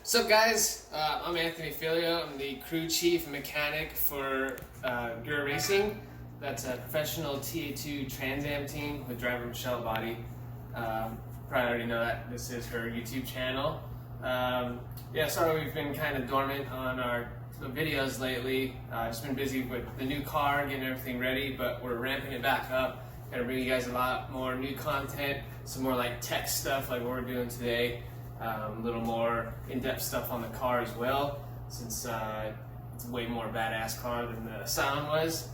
What's up, guys? I'm Anthony Filio. I'm the crew chief mechanic for Gura Racing. That's a professional TA2 Trans Am team with driver Michelle Body. Probably already know that this is her YouTube channel. Sorry we've been kind of dormant on our videos lately. Just been busy with the new car, getting everything ready, but we're ramping it back up. Gonna bring you guys a lot more new content, some more like tech stuff like what we're doing today. A little more in-depth stuff on the car as well, since it's a way more badass car than the Scion was.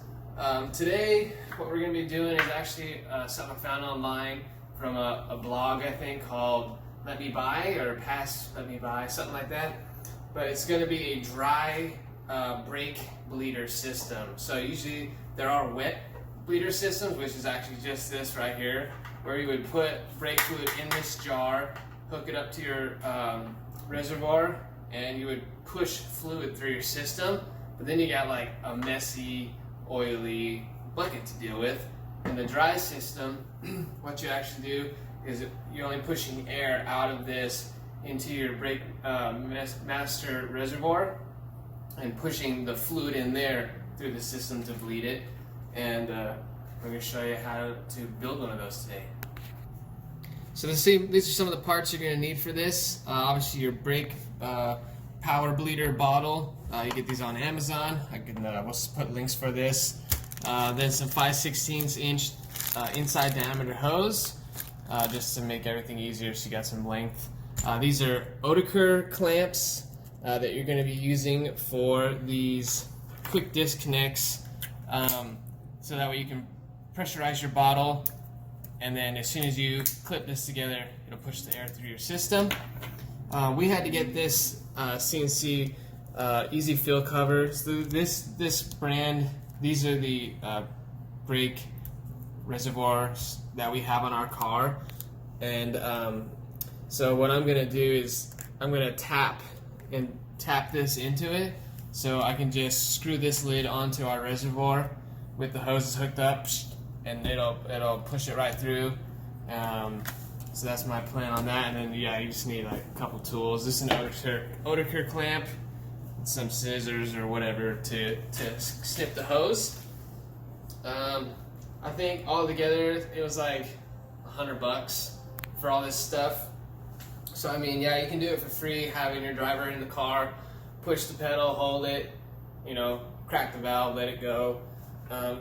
Today, what we're going to be doing is actually something I found online from a blog, I think, called Let Me Buy, or Past Let Me Buy, something like that. But it's going to be a dry brake bleeder system. So usually there are wet bleeder systems, which is actually just this right here, where you would put brake fluid in this jar, hook it up to your reservoir, and you would push fluid through your system, but then you got like a messy, oily bucket to deal with. In the dry system, what you actually do is you're only pushing air out of this into your brake master reservoir and pushing the fluid in there through the system to bleed it. And I'm going to show you how to build one of those today. So these are some of the parts you're going to need for this. Obviously your brake power bleeder bottle. You get these on Amazon. I can we'll put links for this. Then some 5/16 inch inside diameter hose, just to make everything easier, so you got some length. These are Oetiker clamps that you're going to be using for these quick disconnects, so that way you can pressurize your bottle. And then as soon as you clip this together, it'll push the air through your system. We had to get this CNC Easy Fill cover. So this brand, these are the brake reservoirs that we have on our car. And so what I'm gonna do is I'm gonna tap this into it, so I can just screw this lid onto our reservoir with the hoses hooked up, and it'll push it right through. So that's my plan on that. And then you just need like a couple tools. This is an Oetiker clamp, some scissors or whatever to snip the hose. I think all together it was like $100 for all this stuff. So I mean, you can do it for free, having your driver in the car, push the pedal, hold it, crack the valve, let it go.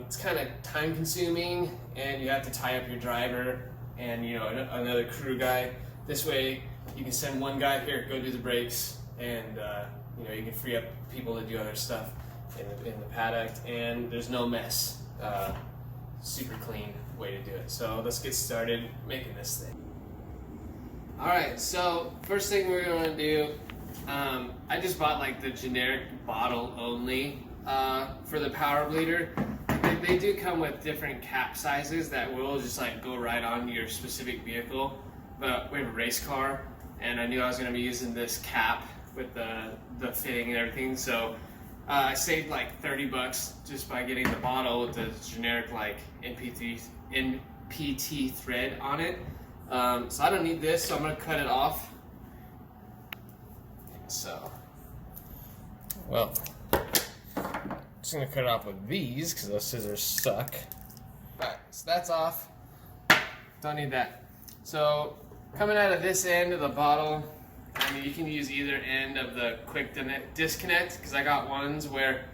It's kind of time consuming, and you have to tie up your driver and another crew guy. This way you can send one guy here, go do the brakes, and you can free up people to do other stuff in the paddock, and there's no mess. Super clean way to do it. So let's get started making this thing. Alright, so first thing we're going to do, I just bought like the generic bottle only for the power bleeder. They do come with different cap sizes that will just like go right on your specific vehicle, but we have a race car, and I knew I was going to be using this cap with the fitting and everything, so I saved like $30 just by getting the bottle with the generic like NPT thread on it. So I don't need this, so I'm going to cut it off. So, just going to cut it off with these because those scissors suck. Alright, so that's off. Don't need that. So coming out of this end of the bottle, I mean, you can use either end of the quick disconnect, because I got ones where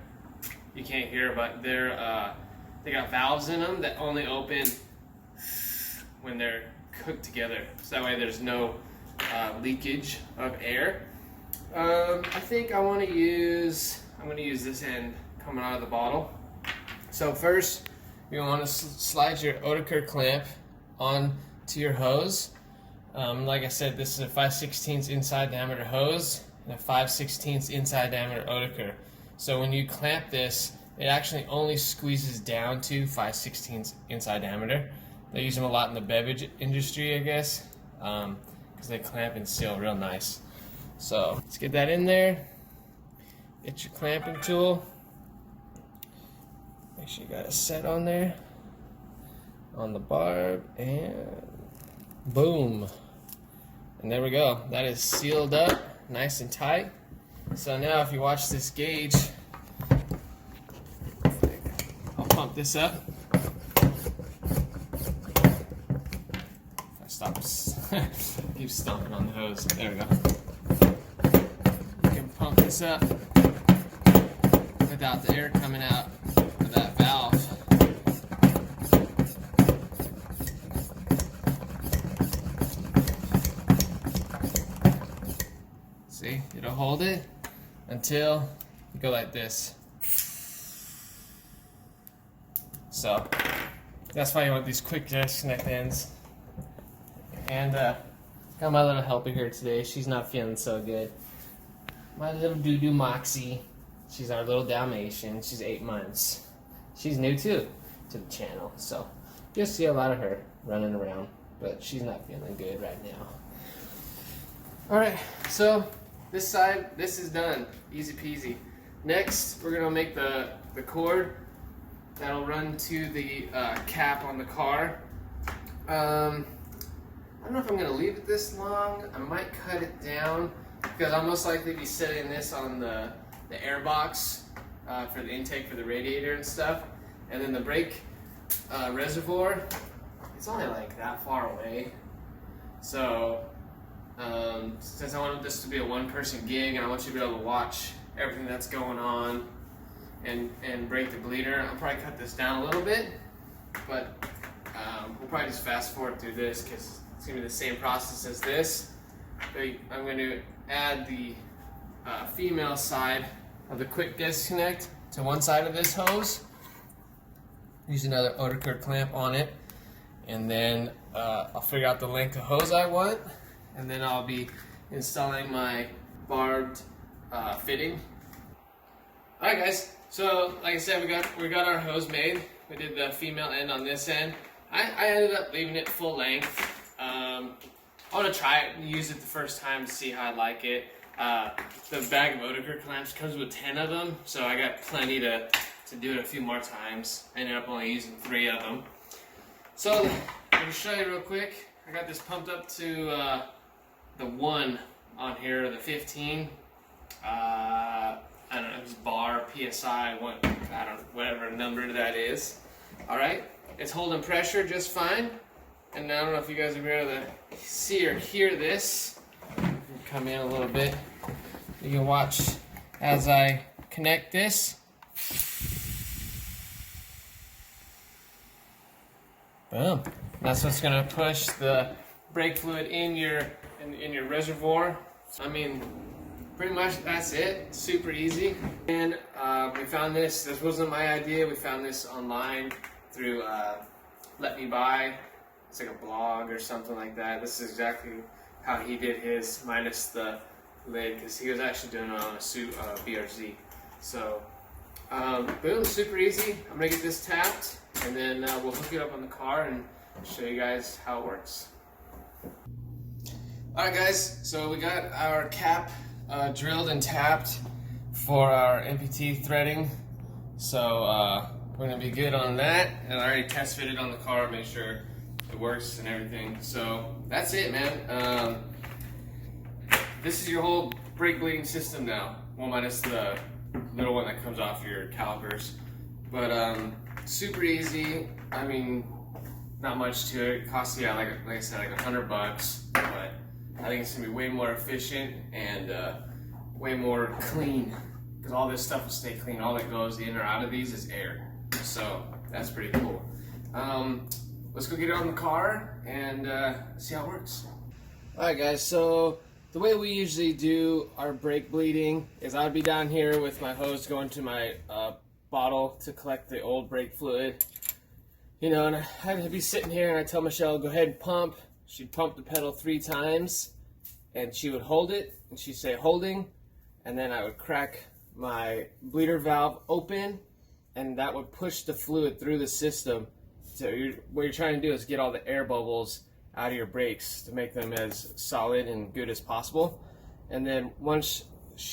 you can't hear, but they got valves in them that only open when they're cooked together, so that way there's no leakage of air. I think I'm going to use this end coming out of the bottle. So first, you want to slide your Oetiker clamp on to your hose. Like I said, this is a 5/16 inside diameter hose and a 5/16 inside diameter Oetiker. So when you clamp this, it actually only squeezes down to 5/16 inside diameter. They use them a lot in the beverage industry, I guess, because they clamp and seal real nice. So let's get that in there. Get your clamping tool. Make sure you got it set on there, on the barb, and boom. And there we go. That is sealed up, nice and tight. So now if you watch this gauge, I'll pump this up. If I stop, keep stomping on the hose. There we go. You can pump this up without the air coming out of that valve. See, it'll hold it until you go like this. So that's why you want these quick disconnect ends. And got my little helper here today. She's not feeling so good. My little doo-doo Moxie. She's our little Dalmatian. She's 8 months. She's new too to the channel, so you'll see a lot of her running around, but she's not feeling good right now. Alright, so this side, this is done. Easy peasy. Next, we're gonna make the cord that'll run to the cap on the car. I don't know if I'm gonna leave it this long. I might cut it down because I'll most likely be setting this on the air box for the intake for the radiator and stuff. And then the brake reservoir, it's only like that far away. So since I wanted this to be a one-person gig and I want you to be able to watch everything that's going on and break the bleeder, I'll probably cut this down a little bit, but we'll probably just fast forward through this because it's going to be the same process as this. But I'm going to add the female side of the quick disconnect to one side of this hose. Use another Oetiker clamp on it, and then I'll figure out the length of hose I want, and then I'll be installing my barbed fitting. Alright guys, so like I said, we got our hose made. We did the female end on this end. I ended up leaving it full length. I want to try it and use it the first time to see how I like it. The bag of Oetiker clamps comes with 10 of them, so I got plenty to do it a few more times. I ended up only using 3 of them. So I'm going to show you real quick. I got this pumped up to the 1 on here, the 15. I don't know, it's bar, PSI, whatever number that is. Alright, it's holding pressure just fine. And now I don't know if you guys are able to see or hear this. Come in a little bit. You can watch as I connect this. Boom. That's what's going to push the brake fluid in your reservoir. I mean, pretty much that's it. Super easy. And we found this. This wasn't my idea. We found this online through Let Me Buy. It's like a blog or something like that. This is exactly how he did his, minus the lid, because he was actually doing it on a BRZ. So, boom, super easy. I'm gonna get this tapped, and then we'll hook it up on the car and show you guys how it works. Alright guys, so we got our cap drilled and tapped for our MPT threading. So we're gonna be good on that, and I already test fitted on the car, make sure it works and everything. So that's it, man. This is your whole brake bleeding system now. Well, minus the little one that comes off your calipers. But super easy. I mean, not much to it. It costs you, like I said, like $100. But I think it's gonna be way more efficient and way more clean. Because all this stuff will stay clean. All that goes in or out of these is air. So that's pretty cool. Let's go get it on the car and see how it works. Alright guys, so the way we usually do our brake bleeding is I'd be down here with my hose going to my bottle to collect the old brake fluid. You know, and I'd be sitting here and I'd tell Michelle, go ahead and pump. She'd pump the pedal 3 times and she would hold it and she'd say holding, and then I would crack my bleeder valve open and that would push the fluid through the system. So what you're trying to do is get all the air bubbles out of your brakes to make them as solid and good as possible. And then once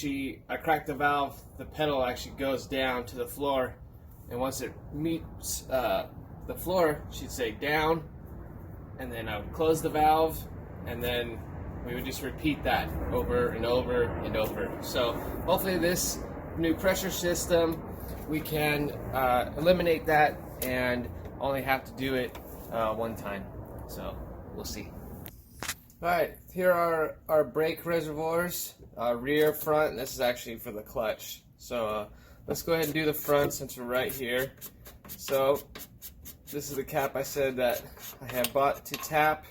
I crack the valve, the pedal actually goes down to the floor, and once it meets the floor, she'd say down, and then I would close the valve, and then we would just repeat that over and over and over. So hopefully this new pressure system, we can eliminate that and only have to do it one time. So we'll see. All right, here are our brake reservoirs, rear, front. This is actually for the clutch. So let's go ahead and do the front since we're right here. So this is the cap I said that I have bought to tap.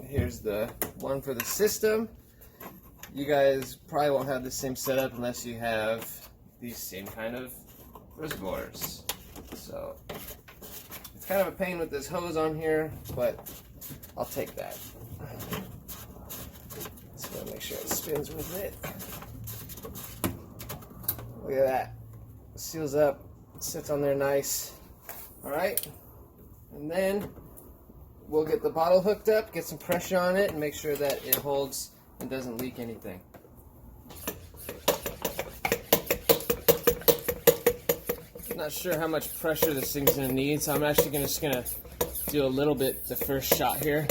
Here's the one for the system. You guys probably won't have the same setup unless you have these same kind of reservoirs. So it's kind of a pain with this hose on here, but I'll take that. Just gotta make sure it spins with it. Look at that. It seals up, sits on there nice. Alright, and then we'll get the bottle hooked up, get some pressure on it, and make sure that it holds and doesn't leak anything. I'm not sure how much pressure this thing's gonna need, so I'm actually just gonna do a little bit the first shot here.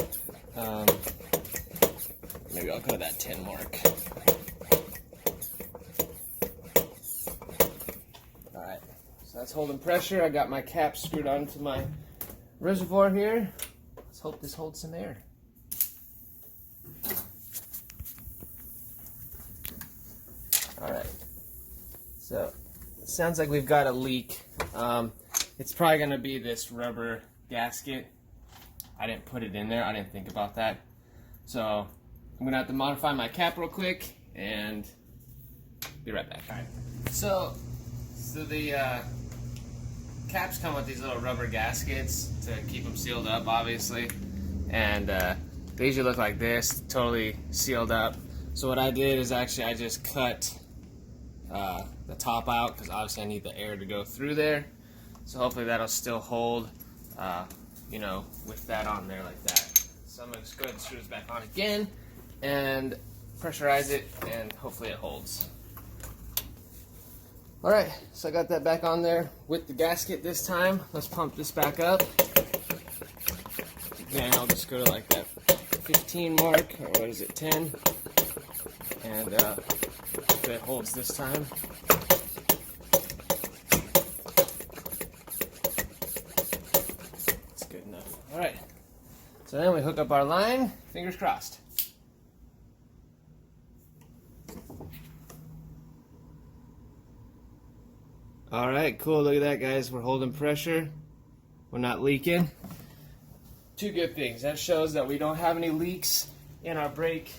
Maybe I'll go to that 10 mark. Alright, so that's holding pressure. I got my cap screwed onto my reservoir here. Let's hope this holds some air. Alright, so it sounds like we've got a leak. It's probably going to be this rubber gasket. I didn't put it in there. I didn't think about that. So I'm going to have to modify my cap real quick and be right back. Alright, so the caps come with these little rubber gaskets to keep them sealed up, obviously. And they usually look like this, totally sealed up. So what I did is actually I just cut the top out because obviously I need the air to go through there. So hopefully that'll still hold, you know, with that on there like that. So I'm going to just go ahead and screw this back on again and pressurize it, and hopefully it holds. Alright, so I got that back on there with the gasket this time. Let's pump this back up. Again, I'll just go to like that 15 mark, or what is it, 10. And if it holds this time. It's good enough. Alright, so then we hook up our line, fingers crossed. Alright, cool, look at that guys, we're holding pressure, we're not leaking. Two good things, that shows that we don't have any leaks in our brake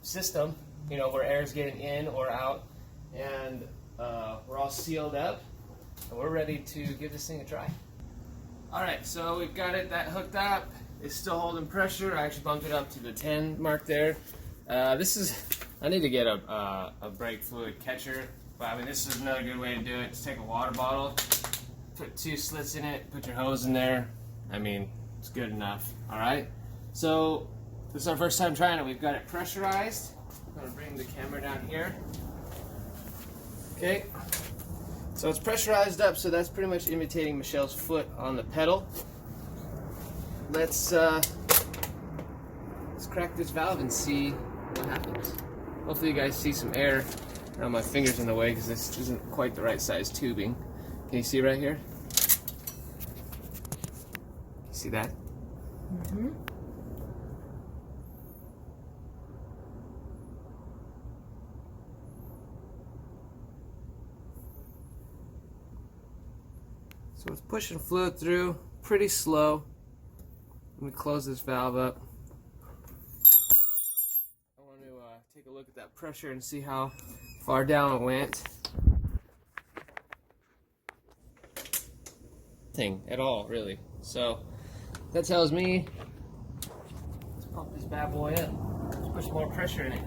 system, you know, where air is getting in or out, and we're all sealed up, and we're ready to give this thing a try. Alright, so we've got that hooked up, it's still holding pressure. I actually bumped it up to the 10 mark there. I need to get a brake fluid catcher. But I mean, this is another good way to do it. Just take a water bottle, put 2 slits in it, put your hose in there. I mean, it's good enough. Alright, so this is our first time trying it. We've got it pressurized. I'm going to bring the camera down here. Okay, so it's pressurized up, so that's pretty much imitating Michelle's foot on the pedal. Let's crack this valve and see what happens. Hopefully you guys see some air. Now my finger's in the way because this isn't quite the right size tubing. Can you see right here? See that? Mm-hmm. So it's pushing fluid through pretty slow. Let me close this valve up. I want to take a look at that pressure and see how far down it went. Thing at all, really. So that tells me let's pump this bad boy up. Let's push more pressure in it.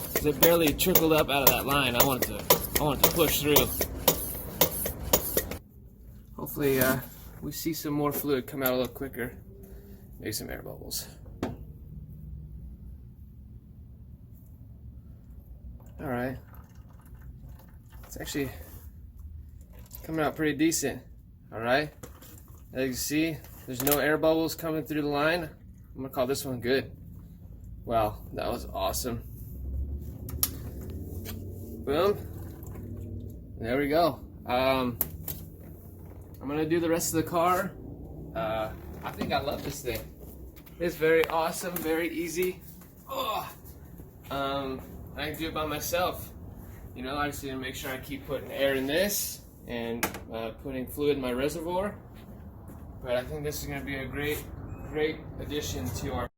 Because it barely trickled up out of that line. I want it to push through. Hopefully we see some more fluid come out a little quicker. Maybe some air bubbles. Alright. It's actually coming out pretty decent. Alright. As you can see, There's no air bubbles coming through the line. I'm gonna call this one good. Wow, that was awesome. Boom. There we go. I'm gonna do the rest of the car. I think I love this thing. It's very awesome, very easy. Oh. I can do it by myself. You know, I just need to make sure I keep putting air in this and putting fluid in my reservoir. But I think this is going to be a great addition to our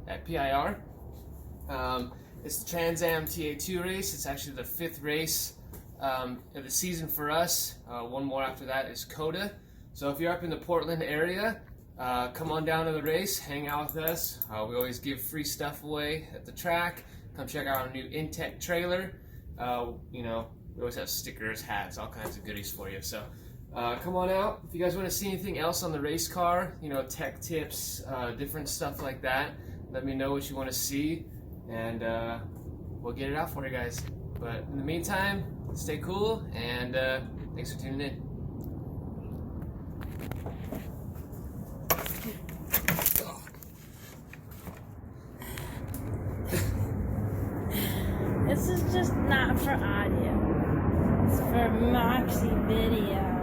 at PIR. It's the Trans Am TA2 race. It's actually the 5th race of the season for us. One more after that is COTA. So if you're up in the Portland area, come on down to the race, hang out with us. We always give free stuff away at the track. Come check out our new Intech trailer. You know, we always have stickers, hats, all kinds of goodies for you. So come on out. If you guys want to see anything else on the race car, you know, tech tips, different stuff like that, let me know what you want to see, and we'll get it out for you guys. But in the meantime, stay cool, and thanks for tuning in. This is just not for audio. It's for Moxie video.